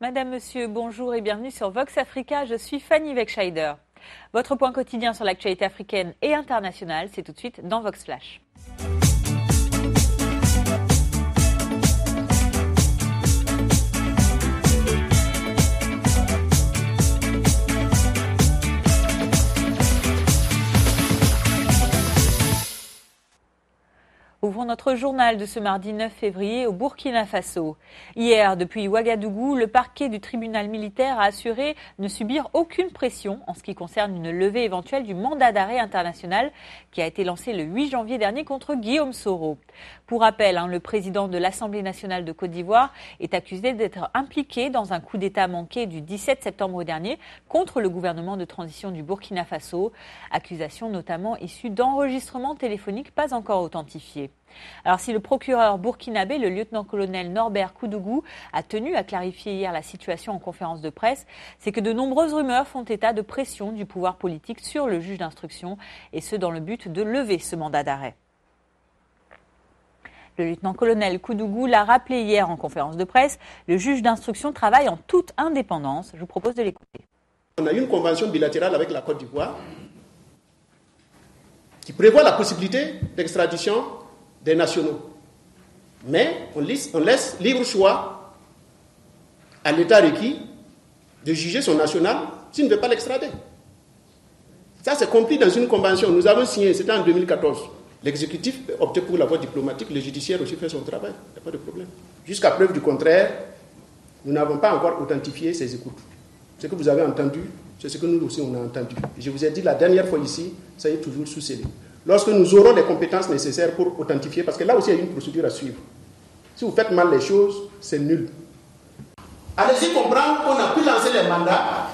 Madame, Monsieur, bonjour et bienvenue sur Vox Africa. Je suis Fanny Wegscheider. Votre point quotidien sur l'actualité africaine et internationale, c'est tout de suite dans Vox Flash. Ouvrons notre journal de ce mardi 9 février au Burkina Faso. Hier, depuis Ouagadougou, le parquet du tribunal militaire a assuré ne subir aucune pression en ce qui concerne une levée éventuelle du mandat d'arrêt international qui a été lancé le 8 janvier dernier contre Guillaume Soro. Pour rappel, le président de l'Assemblée nationale de Côte d'Ivoire est accusé d'être impliqué dans un coup d'État manqué du 17 septembre dernier contre le gouvernement de transition du Burkina Faso. Accusation notamment issue d'enregistrements téléphoniques pas encore authentifiés. Alors si le procureur burkinabé, le lieutenant-colonel Norbert Koudougou, a tenu à clarifier hier la situation en conférence de presse, c'est que de nombreuses rumeurs font état de pression du pouvoir politique sur le juge d'instruction, et ce dans le but de lever ce mandat d'arrêt. Le lieutenant-colonel Koudougou l'a rappelé hier en conférence de presse, le juge d'instruction travaille en toute indépendance. Je vous propose de l'écouter. On a eu une convention bilatérale avec la Côte d'Ivoire qui prévoit la possibilité d'extradition des nationaux. Mais on laisse libre choix à l'État requis de juger son national s'il ne veut pas l'extrader. Ça, c'est compris dans une convention. Nous avons signé, c'était en 2014. L'exécutif optait pour la voie diplomatique, le judiciaire aussi fait son travail. Il n'y a pas de problème. Jusqu'à preuve du contraire, nous n'avons pas encore authentifié ces écoutes. Ce que vous avez entendu, c'est ce que nous aussi on a entendu. Je vous ai dit la dernière fois ici, ça y est toujours sous scellé. Lorsque nous aurons les compétences nécessaires pour authentifier, parce que là aussi il y a une procédure à suivre. Si vous faites mal les choses, c'est nul. Allez-y comprendre qu'on a pu lancer les mandats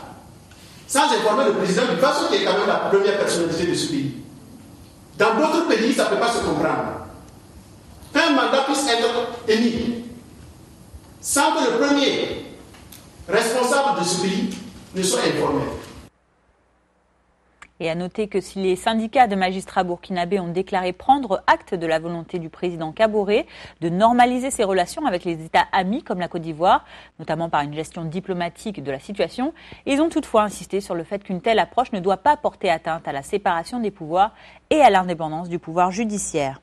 sans informer le président du Faso qui est quand même la première personnalité de ce pays. Dans d'autres pays, ça ne peut pas se comprendre. Qu'un mandat puisse être émis sans que le premier responsable de ce pays ne soit informé. Et à noter que si les syndicats de magistrats burkinabés ont déclaré prendre acte de la volonté du président Kaboré de normaliser ses relations avec les États amis comme la Côte d'Ivoire, notamment par une gestion diplomatique de la situation, ils ont toutefois insisté sur le fait qu'une telle approche ne doit pas porter atteinte à la séparation des pouvoirs et à l'indépendance du pouvoir judiciaire.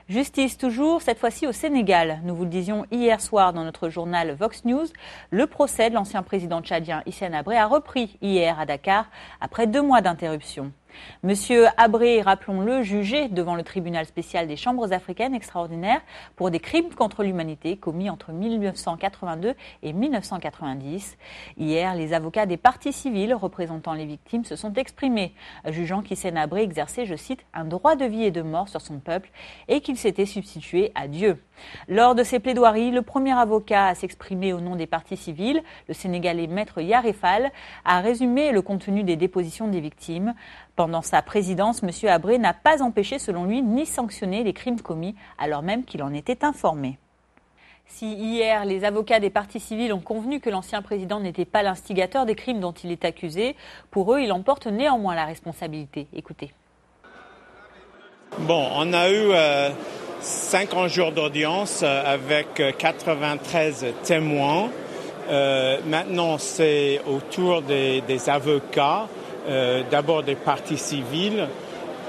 Justice toujours, cette fois-ci au Sénégal. Nous vous le disions hier soir dans notre journal Vox News, le procès de l'ancien président tchadien Hissène Habré a repris hier à Dakar après 2 mois d'interruption. Monsieur Habré, rappelons-le, jugé devant le tribunal spécial des chambres africaines extraordinaires pour des crimes contre l'humanité commis entre 1982 et 1990. Hier, les avocats des parties civiles représentant les victimes se sont exprimés, jugeant qu'Hissène Habré exerçait, je cite, un droit de vie et de mort sur son peuple et qu'il s'était substitué à Dieu. Lors de ces plaidoiries, le premier avocat à s'exprimer au nom des parties civiles, le Sénégalais Maître Yaré Fall, a résumé le contenu des dépositions des victimes. Pendant sa présidence, M. Habré n'a pas empêché, selon lui, ni sanctionné les crimes commis, alors même qu'il en était informé. Si hier, les avocats des parties civiles ont convenu que l'ancien président n'était pas l'instigateur des crimes dont il est accusé, pour eux, il en porte néanmoins la responsabilité. Écoutez. Bon, on a eu 50 jours d'audience avec 93 témoins. Maintenant, c'est au tour des avocats. D'abord des parties civiles,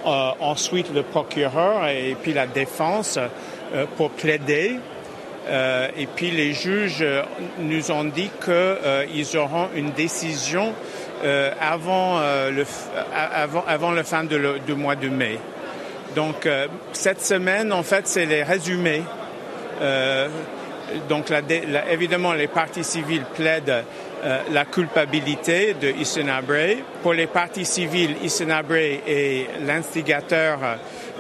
ensuite le procureur et puis la défense pour plaider. Et puis les juges nous ont dit qu'ils auront une décision avant le fin du mois de mai. Donc cette semaine, en fait, c'est les résumés. Donc évidemment, les parties civiles plaident la culpabilité de Hissène Habré. Pour les parties civiles, Hissène Habré est l'instigateur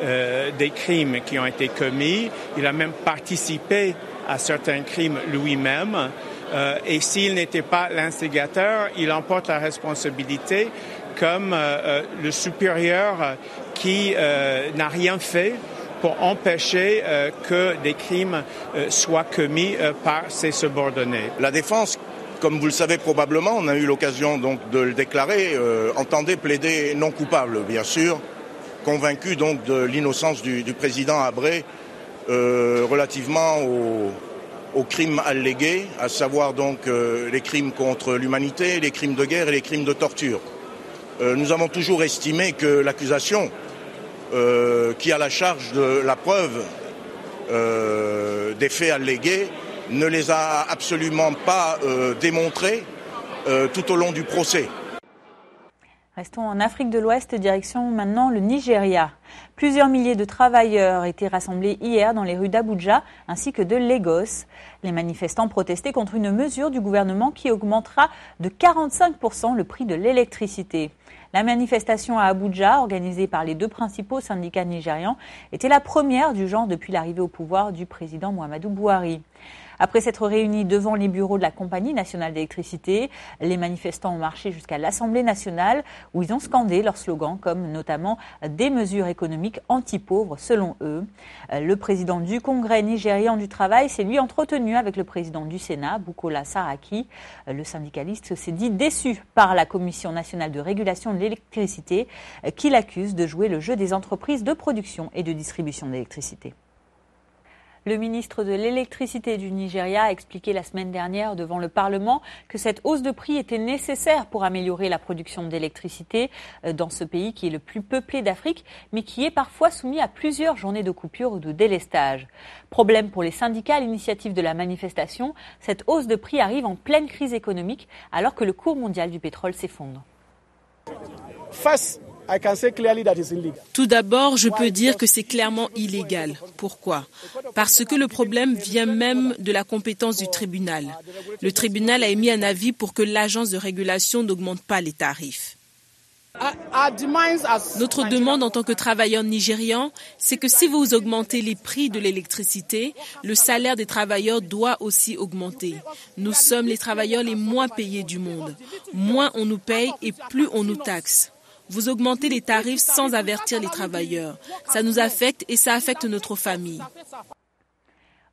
des crimes qui ont été commis. Il a même participé à certains crimes lui-même. Et s'il n'était pas l'instigateur, il en porte la responsabilité comme le supérieur qui n'a rien fait pour empêcher que des crimes soient commis par ses subordonnés. La défense, comme vous le savez probablement, on a eu l'occasion donc de le déclarer, entendait plaider non coupable, bien sûr, convaincu donc de l'innocence du président Habré relativement aux crimes allégués, à savoir donc les crimes contre l'humanité, les crimes de guerre et les crimes de torture. Nous avons toujours estimé que l'accusation qui a la charge de la preuve des faits allégués ne les a absolument pas démontrés tout au long du procès. Restons en Afrique de l'Ouest, direction maintenant le Nigeria. Plusieurs milliers de travailleurs étaient rassemblés hier dans les rues d'Abuja ainsi que de Lagos. Les manifestants protestaient contre une mesure du gouvernement qui augmentera de 45% le prix de l'électricité. La manifestation à Abuja, organisée par les deux principaux syndicats nigérians, était la première du genre depuis l'arrivée au pouvoir du président Muhammadu Buhari. Après s'être réunis devant les bureaux de la Compagnie nationale d'électricité, les manifestants ont marché jusqu'à l'Assemblée nationale où ils ont scandé leurs slogans comme notamment des mesures économiques anti-pauvres selon eux. Le président du Congrès nigérian du travail s'est lui entretenu avec le président du Sénat, Bukola Saraki. Le syndicaliste s'est dit déçu par la Commission nationale de régulation de l'électricité qui l'accuse de jouer le jeu des entreprises de production et de distribution d'électricité. Le ministre de l'électricité du Nigeria a expliqué la semaine dernière devant le Parlement que cette hausse de prix était nécessaire pour améliorer la production d'électricité dans ce pays qui est le plus peuplé d'Afrique, mais qui est parfois soumis à plusieurs journées de coupure ou de délestage. Problème pour les syndicats à l'initiative de la manifestation, cette hausse de prix arrive en pleine crise économique alors que le cours mondial du pétrole s'effondre. Tout d'abord, je peux dire que c'est clairement illégal. Pourquoi ? Parce que le problème vient même de la compétence du tribunal. Le tribunal a émis un avis pour que l'agence de régulation n'augmente pas les tarifs. Notre demande en tant que travailleurs nigérians, c'est que si vous augmentez les prix de l'électricité, le salaire des travailleurs doit aussi augmenter. Nous sommes les travailleurs les moins payés du monde. Moins on nous paye et plus on nous taxe. Vous augmentez les tarifs sans avertir les travailleurs. Ça nous affecte et ça affecte notre famille.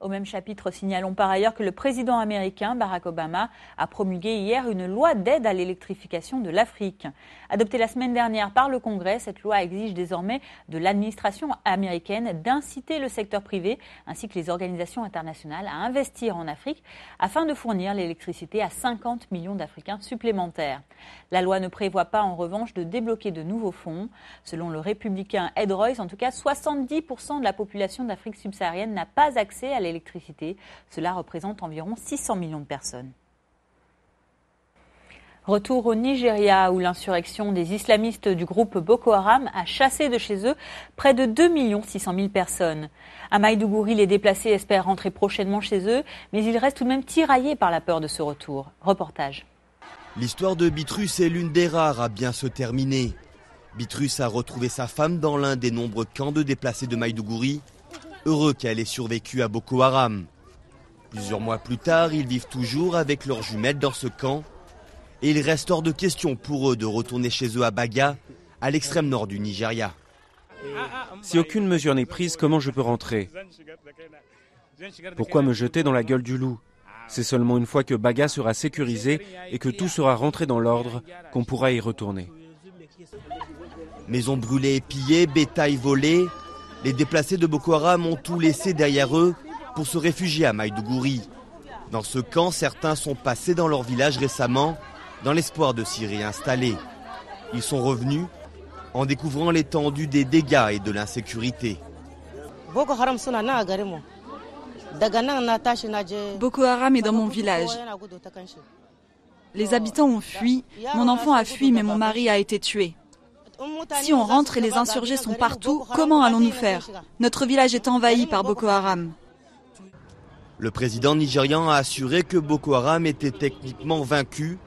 Au même chapitre, signalons par ailleurs que le président américain Barack Obama a promulgué hier une loi d'aide à l'électrification de l'Afrique. Adoptée la semaine dernière par le Congrès, cette loi exige désormais de l'administration américaine d'inciter le secteur privé ainsi que les organisations internationales à investir en Afrique afin de fournir l'électricité à 50 millions d'Africains supplémentaires. La loi ne prévoit pas en revanche de débloquer de nouveaux fonds. Selon le républicain Ed Royce, en tout cas 70% de la population d'Afrique subsaharienne n'a pas accès à l'électricité. Cela représente environ 600 millions de personnes. Retour au Nigeria où l'insurrection des islamistes du groupe Boko Haram a chassé de chez eux près de 2 600 000 personnes. À Maïdougouri, les déplacés espèrent rentrer prochainement chez eux, mais ils restent tout de même tiraillés par la peur de ce retour. Reportage. L'histoire de Bitrus est l'une des rares à bien se terminer. Bitrus a retrouvé sa femme dans l'un des nombreux camps de déplacés de Maïdougouri, heureux qu'elle ait survécu à Boko Haram. Plusieurs mois plus tard, ils vivent toujours avec leurs jumelles dans ce camp. Et il reste hors de question pour eux de retourner chez eux à Baga, à l'extrême nord du Nigeria. Si aucune mesure n'est prise, comment je peux rentrer ? Pourquoi me jeter dans la gueule du loup ? C'est seulement une fois que Baga sera sécurisé et que tout sera rentré dans l'ordre qu'on pourra y retourner. Maisons brûlées et pillées, bétail volé, les déplacés de Boko Haram ont tout laissé derrière eux pour se réfugier à Maïdougouri. Dans ce camp, certains sont passés dans leur village récemment dans l'espoir de s'y réinstaller. Ils sont revenus en découvrant l'étendue des dégâts et de l'insécurité. Boko Haram est dans mon village. Les habitants ont fui, mon enfant a fui mais mon mari a été tué. Si on rentre et les insurgés sont partout, comment allons-nous faire ? Notre village est envahi par Boko Haram. Le président nigérian a assuré que Boko Haram était techniquement vaincu,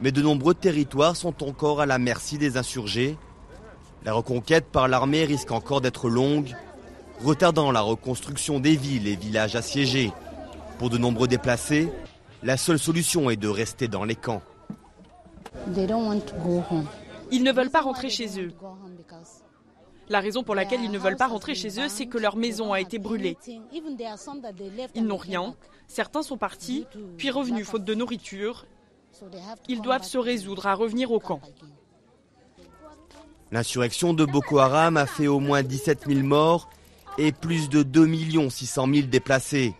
mais de nombreux territoires sont encore à la merci des insurgés. La reconquête par l'armée risque encore d'être longue, retardant la reconstruction des villes et villages assiégés. Pour de nombreux déplacés, la seule solution est de rester dans les camps. Ils ne veulent pas rentrer chez eux. La raison pour laquelle ils ne veulent pas rentrer chez eux, c'est que leur maison a été brûlée. Ils n'ont rien. Certains sont partis, puis revenus faute de nourriture. Ils doivent se résoudre à revenir au camp. L'insurrection de Boko Haram a fait au moins 17 000 morts et plus de 2 600 000 déplacés.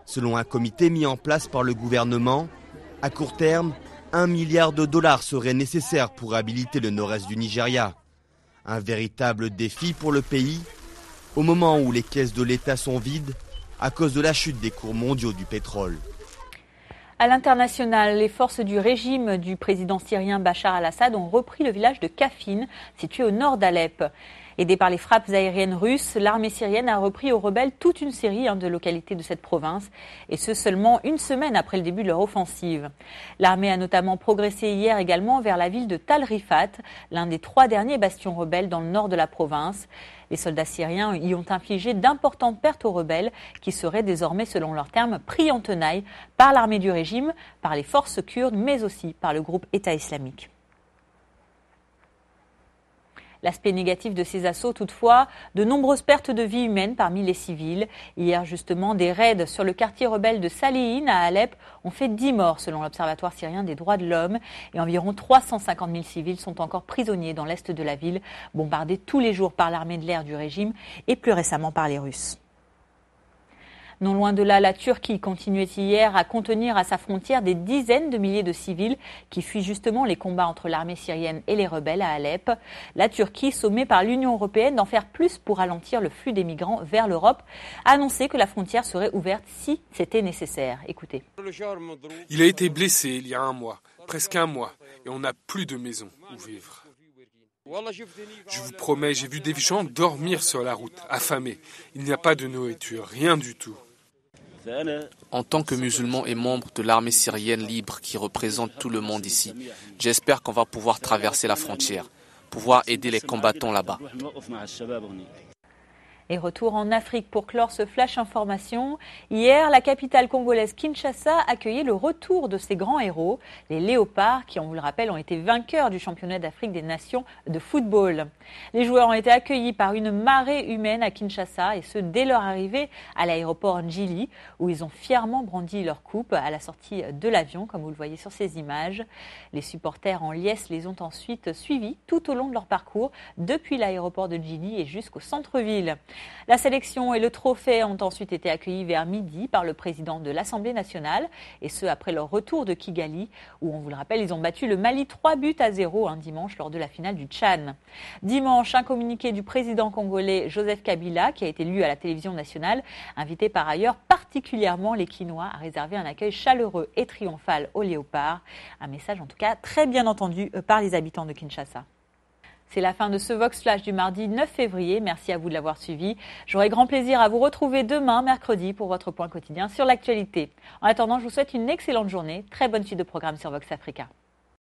Selon un comité mis en place par le gouvernement, à court terme, 1 milliard de dollars serait nécessaire pour réhabiliter le nord-est du Nigeria. Un véritable défi pour le pays, au moment où les caisses de l'État sont vides à cause de la chute des cours mondiaux du pétrole. À l'international, les forces du régime du président syrien Bachar al-Assad ont repris le village de Kafine, situé au nord d'Alep. Aidée par les frappes aériennes russes, l'armée syrienne a repris aux rebelles toute une série de localités de cette province, et ce seulement une semaine après le début de leur offensive. L'armée a notamment progressé hier également vers la ville de Tal Rifat, l'un des 3 derniers bastions rebelles dans le nord de la province. Les soldats syriens y ont infligé d'importantes pertes aux rebelles qui seraient désormais, selon leurs termes, pris en tenaille par l'armée du régime, par les forces kurdes, mais aussi par le groupe État islamique. L'aspect négatif de ces assauts, toutefois, de nombreuses pertes de vies humaines parmi les civils. Hier, justement, des raids sur le quartier rebelle de Salehin à Alep ont fait 10 morts, selon l'Observatoire syrien des droits de l'homme. Et environ 350 000 civils sont encore prisonniers dans l'est de la ville, bombardés tous les jours par l'armée de l'air du régime et plus récemment par les Russes. Non loin de là, la Turquie continuait hier à contenir à sa frontière des dizaines de milliers de civils qui fuient justement les combats entre l'armée syrienne et les rebelles à Alep. La Turquie, sommée par l'Union européenne d'en faire plus pour ralentir le flux des migrants vers l'Europe, a annoncé que la frontière serait ouverte si c'était nécessaire. Écoutez. Il a été blessé il y a 1 mois, presque 1 mois, et on n'a plus de maison où vivre. Je vous promets, j'ai vu des gens dormir sur la route, affamés. Il n'y a pas de nourriture, rien du tout. En tant que musulman et membre de l'armée syrienne libre qui représente tout le monde ici, j'espère qu'on va pouvoir traverser la frontière, pouvoir aider les combattants là-bas. Et retour en Afrique pour clore ce flash information. Hier, la capitale congolaise Kinshasa accueillait le retour de ses grands héros, les Léopards, qui, on vous le rappelle, ont été vainqueurs du championnat d'Afrique des Nations de football. Les joueurs ont été accueillis par une marée humaine à Kinshasa, et ce, dès leur arrivée à l'aéroport Njili, où ils ont fièrement brandi leur coupe à la sortie de l'avion, comme vous le voyez sur ces images. Les supporters en liesse les ont ensuite suivis tout au long de leur parcours, depuis l'aéroport de Njili et jusqu'au centre-ville. La sélection et le trophée ont ensuite été accueillis vers midi par le président de l'Assemblée nationale, et ce après leur retour de Kigali, où on vous le rappelle, ils ont battu le Mali 3-0 un dimanche lors de la finale du Tchad. Dimanche, un communiqué du président congolais Joseph Kabila, qui a été lu à la télévision nationale, invitait par ailleurs particulièrement les Kinois à réserver un accueil chaleureux et triomphal aux Léopards. Un message en tout cas très bien entendu par les habitants de Kinshasa. C'est la fin de ce Vox Flash du mardi 9 février. Merci à vous de l'avoir suivi. J'aurai grand plaisir à vous retrouver demain, mercredi, pour votre point quotidien sur l'actualité. En attendant, je vous souhaite une excellente journée. Très bonne suite de programme sur Vox Africa.